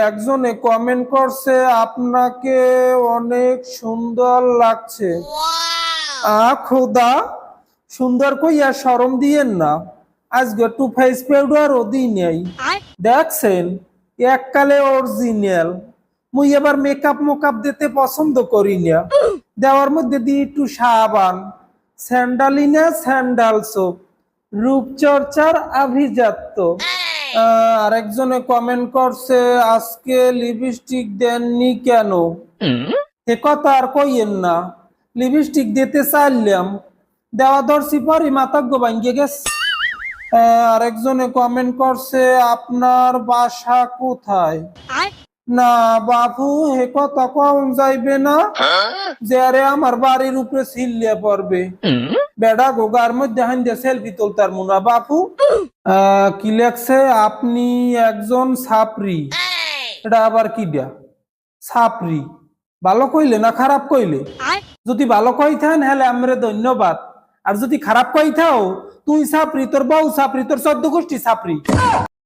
একজনে কমেন্ট করছে আপনাকে অনেক সুন্দর লাগছে। খোদা, সুন্দর কইয়া শরম দিয়েন না। আজকে টু ফেস পাউডারও দিই নাই। দেখছেন, এককালে অরিজিনাল। মুই এবার মেকআপ দিতে পছন্দ করি না। দেওয়ার মধ্যে দিই একটু সাবান, স্যান্ডালিনা স্যান্ডাল সোপ, রূপচর্চার আভিজাত্য। আরেকজনে কমেন্ট করছে আজকে লিপস্টিক দেননি কেন? এ কথা আর কইয়েন না, লিপস্টিক দিতে চাইলাম, দেওয়া ধরছি পরই মাথাগ্য ভাঙ্গে গেছে। আরেকজনে কমেন্ট করছে আপনার বাসা কোথায়? না বাবু, হে কথা কম যাইবে না, যে আরে আমার বাড়ির উপরে সিল্লিয়া পড়বে। বেড়া গোগার মধ্যে হাইন্দা সেলফি তুলতার মুনা বাপু। কি লেখছে আপনি একজন ছাপরি। এটা আবার কি দিয়া ছাপরি? ভালো কইলে না খারাপ কইলে? যদি ভালো কইতেন হলে আমরে ধন্যবাদ, আর যদি খারাপ কইতাও তুই ছাপরি, তোর বউ ছাপরি, তোর 14 গোষ্ঠী ছাপরি।